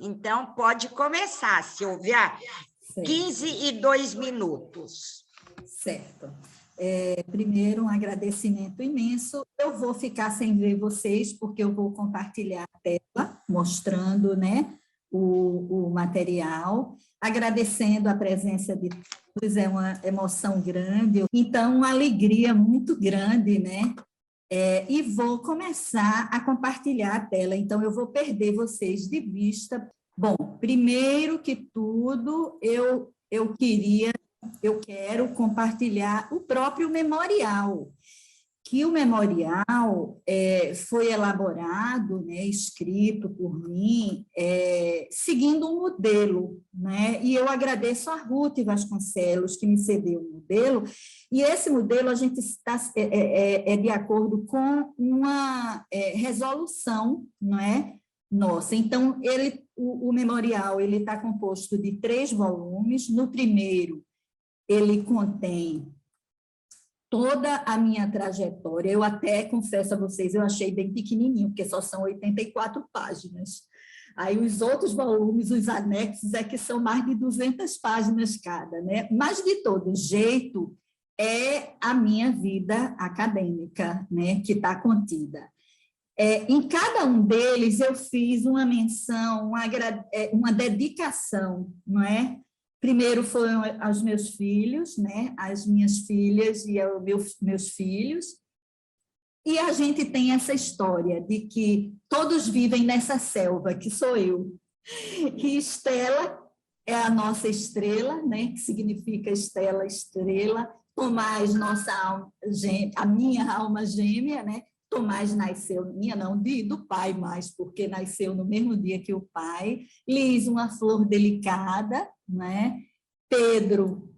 Então, pode começar, Silvia. Certo. 15 e 2 minutos. Certo. Primeiro, um agradecimento imenso. Eu vou ficar sem ver vocês, porque eu vou compartilhar a tela, mostrando, né, o material, agradecendo a presença de todos, é uma emoção grande, então, uma alegria muito grande, né? E vou começar a compartilhar a tela, então eu vou perder vocês de vista. Bom, primeiro que tudo, eu quero compartilhar o próprio memorial, que o memorial foi elaborado, né, escrito por mim, seguindo um modelo, né, e eu agradeço a Ruth Vasconcelos, que me cedeu o modelo, e esse modelo a gente está de acordo com uma resolução, não é, nossa. Então, o memorial ele está composto de 3 volumes. No primeiro, ele contém toda a minha trajetória. Eu até, confesso a vocês, eu achei bem pequenininho, porque só são 84 páginas. Aí os outros volumes, os anexos, que são mais de 200 páginas cada, né? Mas, de todo jeito, é a minha vida acadêmica, né, que está contida. Em cada um deles, eu fiz uma menção, uma dedicação, não é? Primeiro foram aos meus filhos, né? As minhas filhas e aos meus filhos. E a gente tem essa história de que todos vivem nessa selva, que sou eu. E Estela é a nossa estrela, né? Que significa Estela, estrela. Tomás, a minha alma gêmea, né? Tomás nasceu, do pai mais, porque nasceu no mesmo dia que o pai. Liz, uma flor delicada, né? Pedro,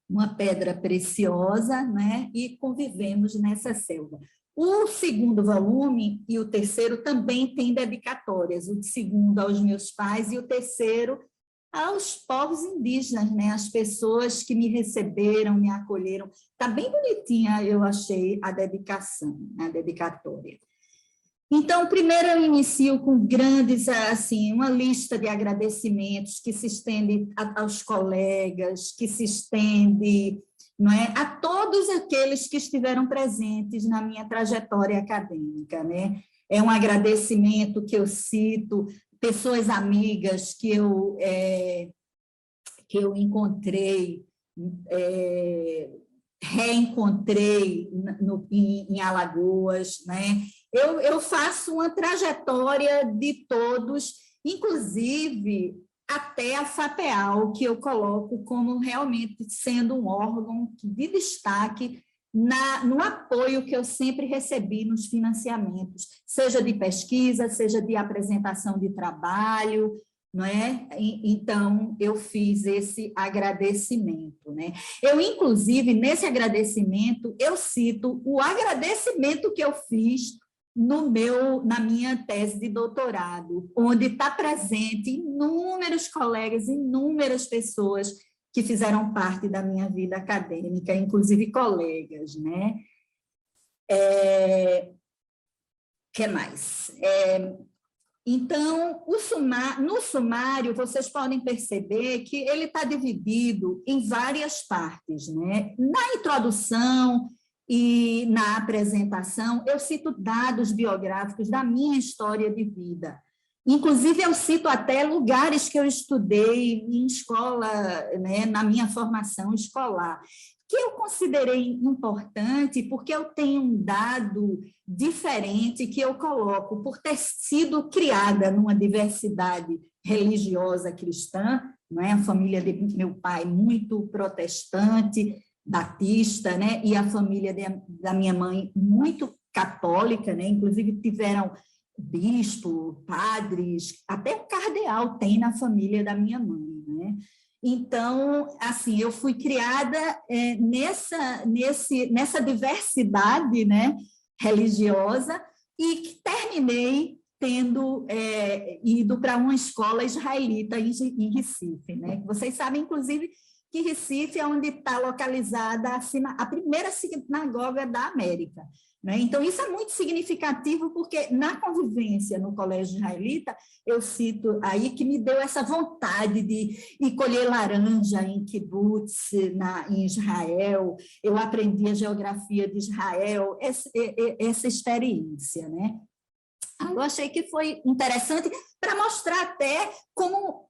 uma pedra preciosa, né? E convivemos nessa selva. O segundo volume e o terceiro também têm dedicatórias, o segundo aos meus pais e o terceiro aos povos indígenas, né? As pessoas que me receberam, me acolheram. Está bem bonitinha, eu achei, a dedicação, a dedicatória. Então, primeiro eu inicio com uma lista de agradecimentos que se estende aos colegas, que se estende, não é, a todos aqueles que estiveram presentes na minha trajetória acadêmica, né? É um agradecimento que eu cito pessoas amigas que eu encontrei, reencontrei em Alagoas, né? Eu faço uma trajetória de todos, inclusive até a FAPEAL, que eu coloco como realmente sendo um órgão de destaque no apoio que eu sempre recebi nos financiamentos, seja de pesquisa, seja de apresentação de trabalho, não é? Então, eu fiz esse agradecimento, né? Eu, inclusive, nesse agradecimento, eu cito o agradecimento que eu fiz na minha tese de doutorado, onde está presente inúmeros colegas, inúmeras pessoas que fizeram parte da minha vida acadêmica, inclusive colegas, né? Que mais? Então, no sumário, vocês podem perceber que ele está dividido em várias partes, né? Na introdução e na apresentação, eu cito dados biográficos da minha história de vida. Inclusive, eu cito até lugares que eu estudei em escola, né, na minha formação escolar, que eu considerei importante porque eu tenho um dado diferente que eu coloco por ter sido criada numa diversidade religiosa cristã, não é? A família de meu pai muito protestante, batista, né? E a família da minha mãe muito católica, né? Inclusive tiveram bispo, padres, até o cardeal tem na família da minha mãe, né? Então, assim, eu fui criada nessa diversidade, né, religiosa, e terminei tendo ido para uma escola israelita em Recife, né? Vocês sabem, inclusive, que Recife é onde está localizada a primeira sinagoga da América. né? Então, isso é muito significativo, porque na convivência no colégio israelita, eu cito aí que me deu essa vontade de ir colher laranja em kibbutz, em Israel, eu aprendi a geografia de Israel, essa experiência, né? Eu achei que foi interessante para mostrar até como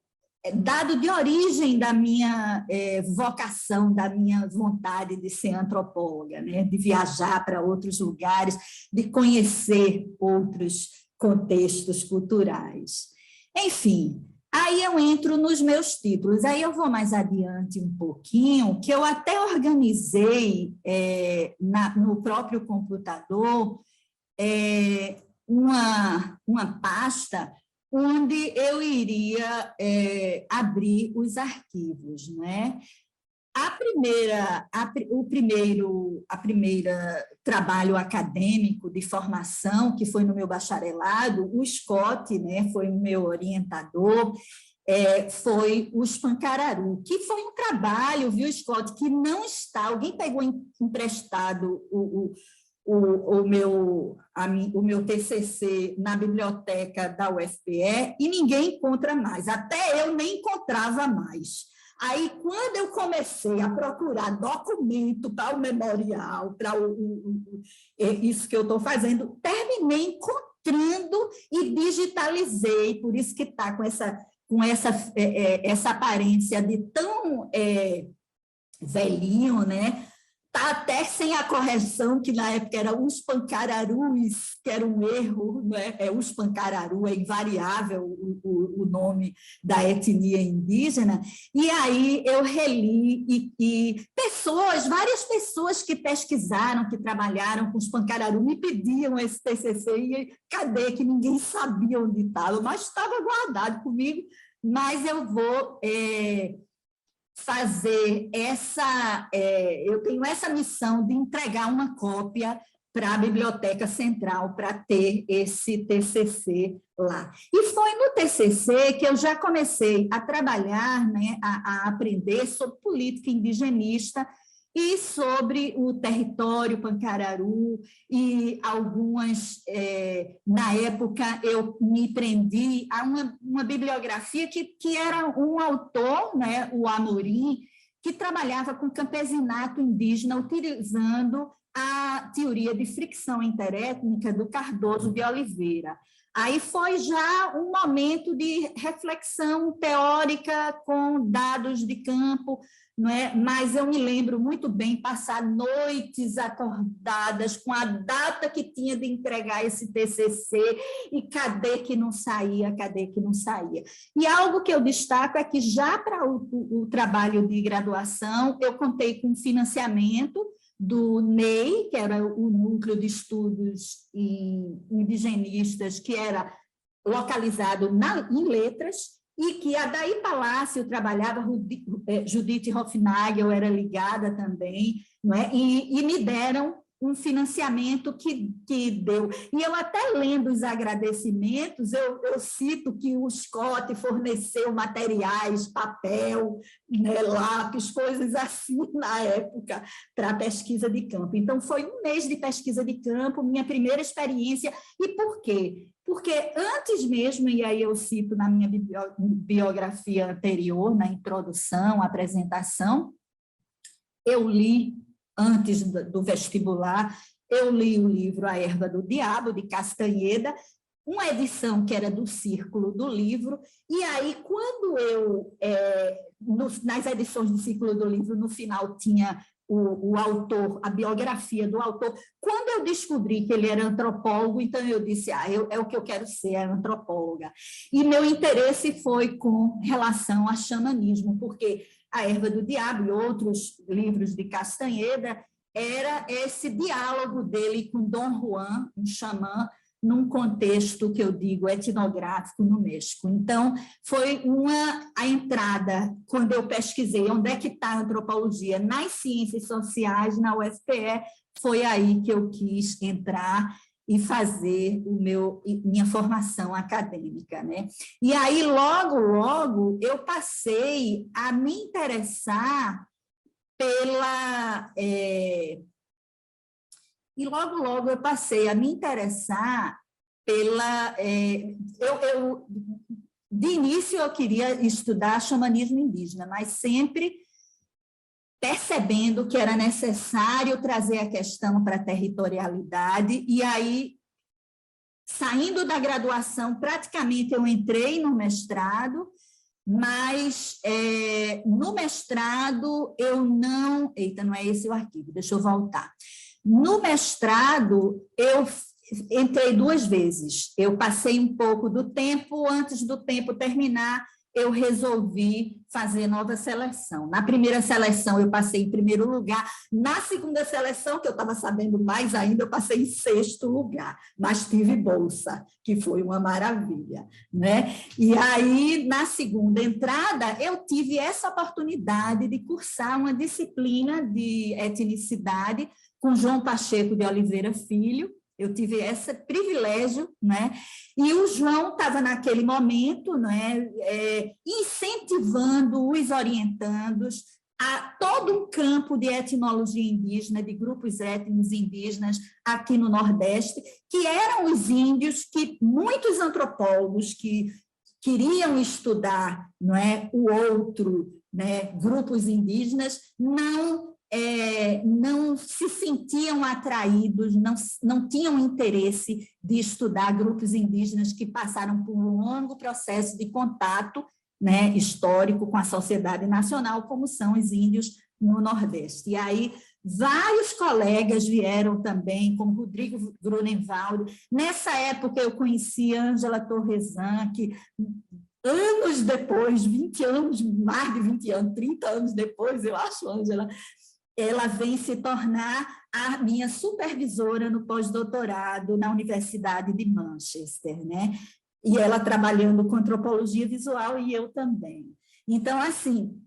dado de origem da minha vocação, da minha vontade de ser antropóloga, né? De viajar para outros lugares, de conhecer outros contextos culturais. Enfim, aí eu entro nos meus títulos, aí eu vou mais adiante um pouquinho, que eu até organizei no próprio computador uma pasta onde eu iria abrir os arquivos, né? O primeira trabalho acadêmico de formação, que foi no meu bacharelado, o Scott, né, foi o meu orientador, foi o Espancararu, que foi um trabalho, viu, Scott, que não está, alguém pegou emprestado o meu TCC na biblioteca da UFPE e ninguém encontra mais, até eu nem encontrava mais. Aí, quando eu comecei a procurar documento para o memorial, para isso que eu estou fazendo, terminei encontrando e digitalizei, por isso que está com essa aparência de tão velhinho, né? Está até sem a correção, que na época era os pancararus, que era um erro, né? Os pancararu, é invariável o nome da etnia indígena, e aí eu reli, e várias pessoas que pesquisaram, que trabalharam com os pancararu, me pediam esse TCC, e cadê, que ninguém sabia onde estava, mas estava guardado comigo, mas eu vou fazer eu tenho essa missão de entregar uma cópia para a Biblioteca Central, para ter esse TCC lá. E foi no TCC que eu já comecei a trabalhar, né, a aprender sobre política indigenista e sobre o território pancararu, e na época eu me prendi a uma bibliografia que era um autor, né, o Amorim, que trabalhava com campesinato indígena, utilizando a teoria de fricção interétnica do Cardoso de Oliveira. Aí foi já um momento de reflexão teórica com dados de campo, não é? Mas eu me lembro muito bem passar noites acordadas com a data que tinha de entregar esse TCC e cadê que não saía, cadê que não saía. E algo que eu destaco é que já para o trabalho de graduação eu contei com financiamento do NEI, que era o Núcleo de Estudos Indigenistas, que era localizado em Letras, e que a Daí Palácio trabalhava, Judith Hofnagel era ligada também, não é? E me deram um financiamento que deu. E eu até lendo os agradecimentos, eu cito que o Scott forneceu materiais, papel, né, lápis, coisas assim na época, para a pesquisa de campo. Então, foi um mês de pesquisa de campo, minha primeira experiência. E por quê? Porque antes mesmo, e aí eu cito na minha biografia anterior, na introdução, apresentação, eu li, antes do vestibular, eu li o livro A Erva do Diabo, de Castanheda, uma edição que era do Círculo do Livro, e aí, quando nas edições do Círculo do Livro, no final tinha o autor, a biografia do autor. Quando eu descobri que ele era antropólogo, então eu disse, é o que eu quero ser, é antropóloga. E meu interesse foi com relação a xamanismo, porque A Erva do Diabo e outros livros de Castanheda era esse diálogo dele com Dom Juan, um xamã, num contexto que eu digo etnográfico no México. Então, foi a entrada, quando eu pesquisei onde é que está a antropologia nas ciências sociais, na UFPE, foi aí que eu quis entrar e fazer minha formação acadêmica, né? E aí, logo, eu passei a me interessar e logo, logo eu passei a me interessar pela... de início, eu queria estudar xamanismo indígena, mas sempre percebendo que era necessário trazer a questão para a territorialidade, e aí, saindo da graduação, praticamente eu entrei no mestrado, mas no mestrado eu não... Eita, não é esse o arquivo, deixa eu voltar. No mestrado, eu entrei 2 vezes. Eu passei um pouco do tempo, antes do tempo terminar, eu resolvi fazer nova seleção. Na primeira seleção, eu passei em primeiro lugar. Na segunda seleção, que eu estava sabendo mais ainda, eu passei em 6º lugar, mas tive bolsa, que foi uma maravilha, né? E aí, na segunda entrada, eu tive essa oportunidade de cursar uma disciplina de etnicidade com João Pacheco de Oliveira Filho. Eu tive esse privilégio, né? E o João estava naquele momento, né, incentivando os orientandos a todo um campo de etnologia indígena, de grupos étnicos indígenas aqui no Nordeste, que eram os índios que muitos antropólogos que queriam estudar, não é, o outro, né, grupos indígenas, não se sentiam atraídos, não tinham interesse de estudar grupos indígenas que passaram por um longo processo de contato, né, histórico com a sociedade nacional, como são os índios no Nordeste. E aí, vários colegas vieram também, como Rodrigo Grunenwald. Nessa época, eu conheci Ângela Torresan, que anos depois, 20 anos, mais de 20 anos, 30 anos depois, eu acho, Ângela, ela vem se tornar a minha supervisora no pós-doutorado na Universidade de Manchester, né? E ela trabalhando com antropologia visual e eu também. Então, assim,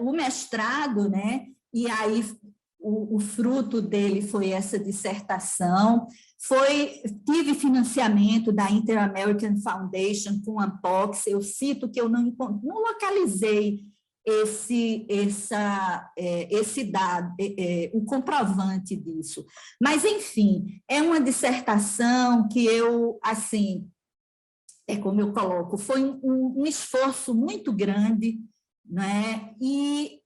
o mestrado, né? E aí o fruto dele foi essa dissertação, tive financiamento da Inter-American Foundation com a Ampox. Eu cito que eu não localizei esse dado, o comprovante disso. Mas, enfim, é uma dissertação que eu, assim, como eu coloco, foi um esforço muito grande, né? E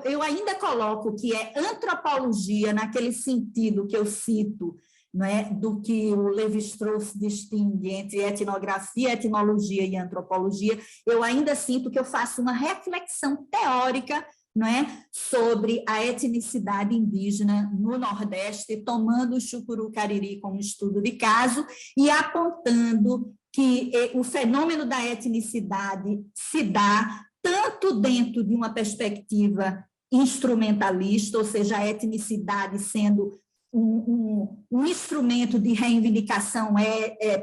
eu ainda coloco que é antropologia, naquele sentido que eu cito, não é, do que o Lévi-Strauss distingue entre etnografia, etnologia e antropologia. Eu ainda sinto que eu faço uma reflexão teórica, não é, sobre a etnicidade indígena no Nordeste, tomando o Chucuru-Cariri como estudo de caso e apontando que o fenômeno da etnicidade se dá tanto dentro de uma perspectiva instrumentalista, ou seja, a etnicidade sendo um instrumento de reivindicação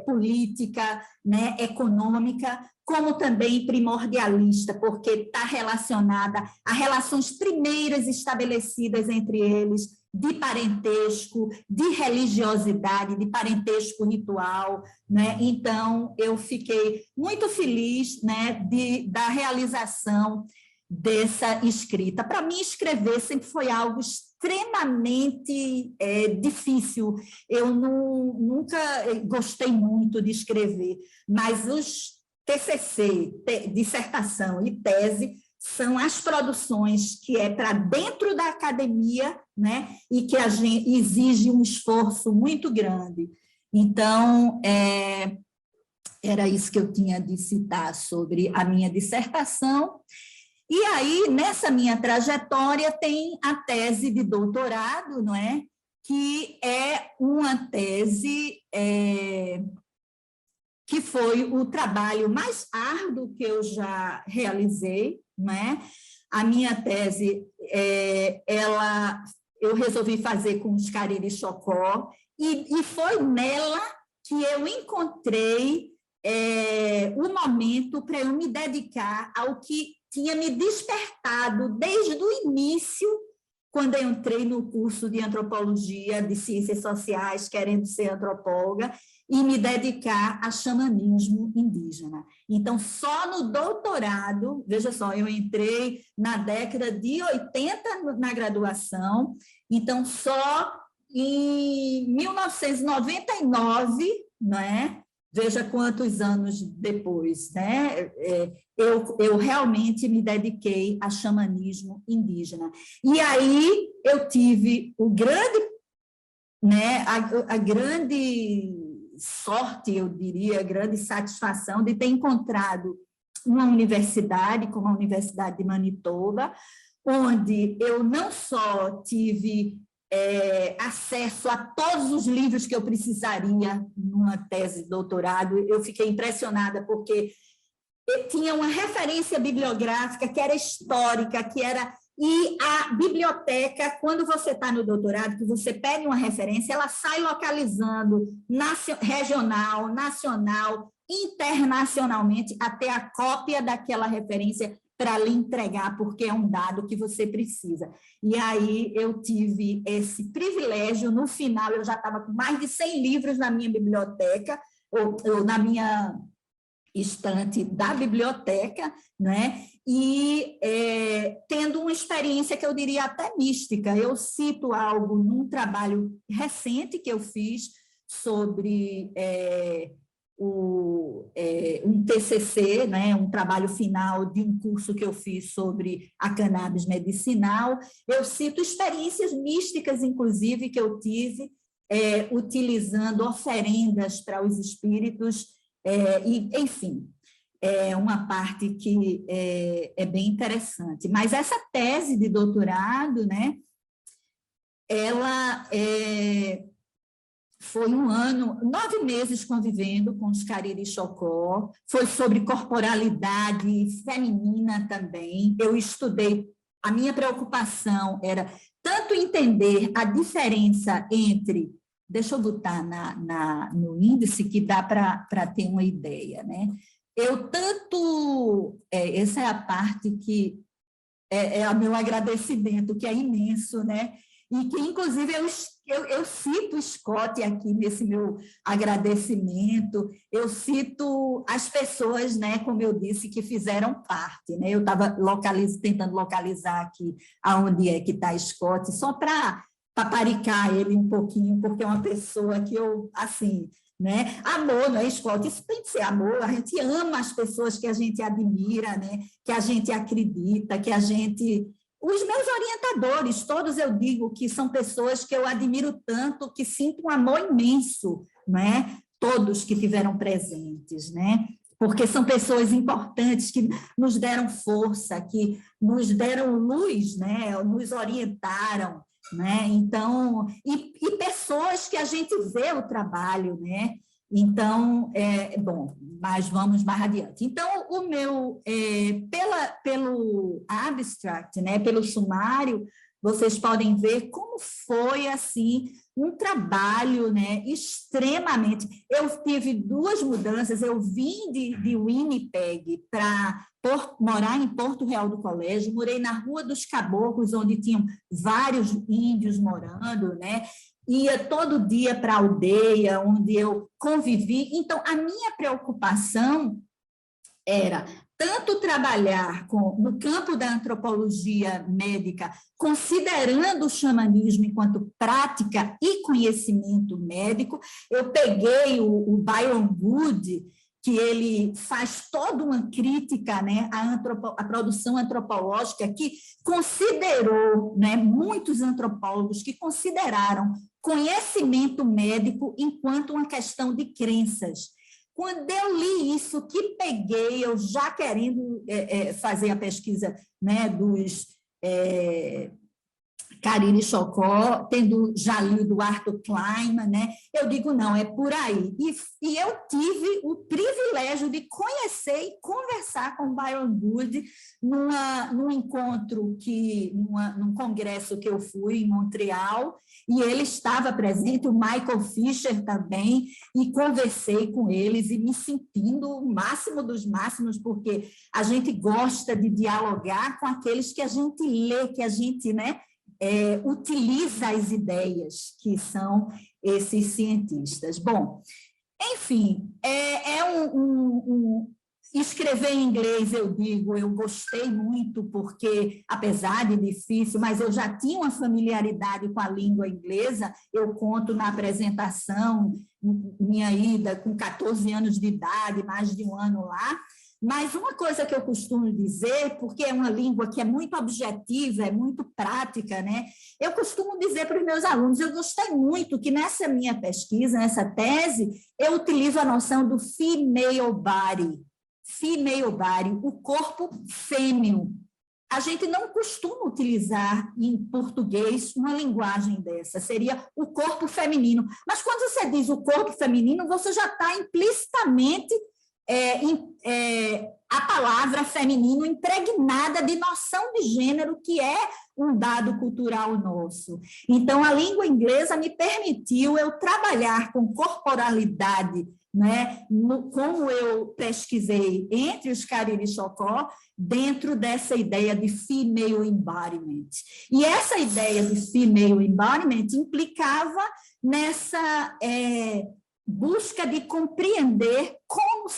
política, né, econômica, como também primordialista, porque está relacionada a relações primeiras estabelecidas entre eles, de parentesco, de religiosidade, de parentesco ritual, né? Então, eu fiquei muito feliz, né, da realização dessa escrita. Para mim, escrever sempre foi algo extremamente difícil. Eu nunca gostei muito de escrever, mas os TCC, dissertação e tese, são as produções que é para dentro da academia, né, e que a gente exige um esforço muito grande. Então, era isso que eu tinha de citar sobre a minha dissertação. E aí, nessa minha trajetória, tem a tese de doutorado, não é? Que é uma tese que foi o trabalho mais árduo que eu já realizei, não é? A minha tese, eu resolvi fazer com os Cariri Chocó, e foi nela que eu encontrei o momento para eu me dedicar ao que tinha me despertado desde o início, quando eu entrei no curso de antropologia, de ciências sociais, querendo ser antropóloga, e me dedicar a xamanismo indígena. Então, só no doutorado, veja só, eu entrei na década de 80 na graduação, então só em 1999, não é? Veja quantos anos depois, né? Eu realmente me dediquei a xamanismo indígena. E aí eu tive o grande, né, a grande sorte, eu diria, a grande satisfação de ter encontrado uma universidade, como a Universidade de Manitoba, onde eu não só tive acesso a todos os livros que eu precisaria numa tese de doutorado, eu fiquei impressionada, porque tinha uma referência bibliográfica que era histórica, que era... E a biblioteca, quando você está no doutorado, que você pede uma referência, ela sai localizando regional, nacional, internacionalmente, até a cópia daquela referência para lhe entregar, porque é um dado que você precisa. E aí eu tive esse privilégio, no final eu já estava com mais de 100 livros na minha biblioteca, ou na minha estante da biblioteca, né? E tendo uma experiência que eu diria até mística. Eu cito algo num trabalho recente que eu fiz sobre um TCC, né, um trabalho final de um curso que eu fiz sobre a cannabis medicinal. Eu cito experiências místicas, inclusive, que eu tive utilizando oferendas para os espíritos, e, enfim, é uma parte que é bem interessante. Mas essa tese de doutorado, né, ela foi 1 ano, 9 meses convivendo com os Cariri Xocó, foi sobre corporalidade feminina também. Eu estudei, a minha preocupação era tanto entender a diferença entre... Deixa eu botar no índice que dá para ter uma ideia, né? Eu tanto... essa é a parte que é o meu agradecimento, que é imenso, né? E que, inclusive, eu cito Scott aqui nesse meu agradecimento, eu cito as pessoas, né, como eu disse, que fizeram parte, né? Eu estava tentando localizar aqui aonde é que está Scott, só para paparicar ele um pouquinho, porque é uma pessoa que eu, assim, né? Amor, não é, Scott? Isso tem que ser amor, a gente ama as pessoas que a gente admira, né? Que a gente acredita, que a gente... Os meus orientadores, todos eu digo que são pessoas que eu admiro tanto, que sinto um amor imenso, né? Todos que tiveram presentes, né? Porque são pessoas importantes que nos deram força, que nos deram luz, né? Nos orientaram, né? Então, e pessoas que a gente vê o trabalho, né? Então, bom, mas vamos mais adiante. Então, o meu, pelo abstract, né, pelo sumário, vocês podem ver como foi, assim, um trabalho, né, extremamente... Eu tive 2 mudanças, eu vim de Winnipeg para morar em Porto Real do Colégio, morei na Rua dos Caboclos, onde tinham vários índios morando, né? Ia todo dia para a aldeia, onde eu convivi. Então, a minha preocupação era tanto trabalhar no campo da antropologia médica, considerando o xamanismo enquanto prática e conhecimento médico. Eu peguei o Byron Good, que ele faz toda uma crítica, né, à produção antropológica, que considerou, né, muitos antropólogos que consideraram conhecimento médico enquanto uma questão de crenças. Quando eu li isso, que peguei, eu já querendo fazer a pesquisa, né, dos Cariri Xocó, tendo já lido Arthur Kleinman, né? Eu digo, não, é por aí. E eu tive o privilégio de conhecer e conversar com Byron Good num encontro, num congresso que eu fui em Montreal, e ele estava presente, o Michael Fisher também, e conversei com eles e me sentindo o máximo dos máximos, porque a gente gosta de dialogar com aqueles que a gente lê, que a gente, né, utiliza as ideias que são esses cientistas. Bom, enfim, Escrever em inglês, eu digo, eu gostei muito, porque, apesar de difícil, mas eu já tinha uma familiaridade com a língua inglesa. Eu conto na apresentação, minha ida com 14 anos de idade, mais de um ano lá. Mas uma coisa que eu costumo dizer, porque é uma língua que é muito objetiva, é muito prática, né? Eu costumo dizer para os meus alunos, eu gostei muito que nessa minha pesquisa, nessa tese, eu utilizo a noção do female body, o corpo fêmeo. A gente não costuma utilizar em português uma linguagem dessa, seria o corpo feminino. Mas quando você diz o corpo feminino, você já está implicitamente a palavra feminino impregnada de noção de gênero, que é um dado cultural nosso. Então, a língua inglesa me permitiu eu trabalhar com corporalidade, né, como eu pesquisei entre os Cariri Chocó, dentro dessa ideia de female embodiment. E essa ideia de female embodiment implicava nessa busca de compreender como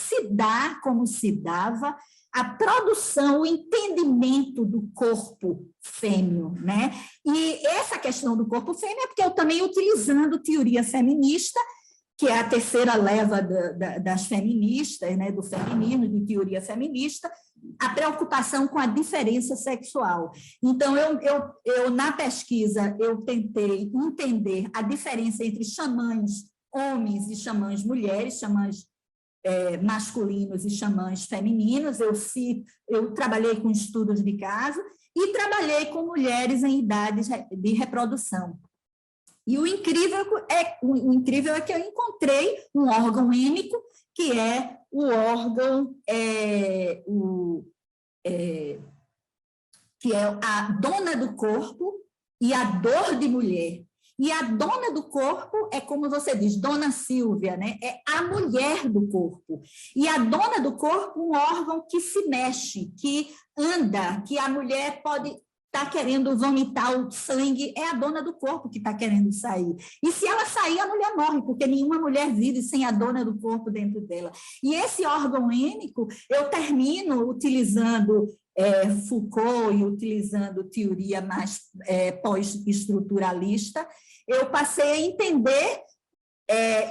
se dava a produção, o entendimento do corpo fêmeo, né? E essa questão do corpo fêmeo é porque eu também, utilizando teoria feminista, que é a terceira leva das feministas, né, do feminismo, de teoria feminista, a preocupação com a diferença sexual. Então, eu na pesquisa, eu tentei entender a diferença entre xamãs homens e xamãs mulheres, xamãs masculinos e xamãs femininos. Eu trabalhei com estudos de caso e trabalhei com mulheres em idades de reprodução. E o incrível é que eu encontrei um órgão êmico, que é o órgão, que é a dona do corpo e a dor de mulher. E a dona do corpo é, como você diz, Dona Silvia, né? É a mulher do corpo. E a dona do corpo, um órgão que se mexe, que anda, que a mulher pode estar querendo vomitar o sangue, é a dona do corpo que está querendo sair. E se ela sair, a mulher morre, porque nenhuma mulher vive sem a dona do corpo dentro dela. E esse órgão êmico, eu termino utilizando Foucault e utilizando teoria mais pós-estruturalista, eu passei a entender,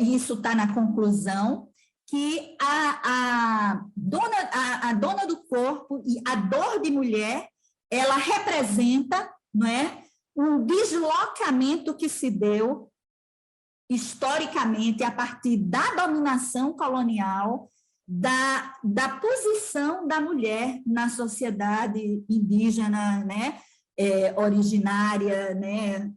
e isso está na conclusão, que a dona do corpo e a dor de mulher, ela representa, não é, um deslocamento que se deu historicamente a partir da dominação colonial, da posição da mulher na sociedade indígena, né, originária, né,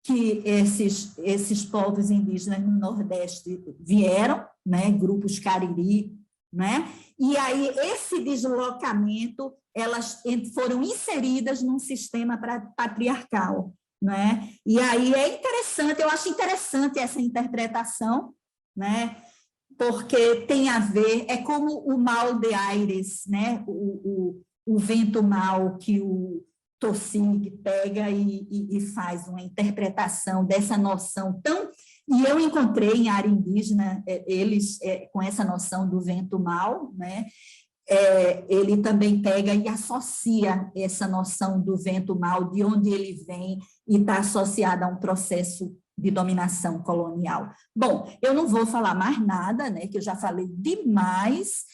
que esses povos indígenas no Nordeste vieram, né, grupos Cariri, né, e aí esse deslocamento, elas foram inseridas num sistema patriarcal, né, e aí é interessante, eu acho interessante essa interpretação, né, porque tem a ver, é como o mal de aires, né, o vento mal que o Tossig pega e faz uma interpretação dessa noção tão... E eu encontrei em área indígena, eles com essa noção do vento mal, né? Ele também pega e associa essa noção do vento mal, de onde ele vem, e está associada a um processo de dominação colonial. Bom, eu não vou falar mais nada, né? Que eu já falei demais.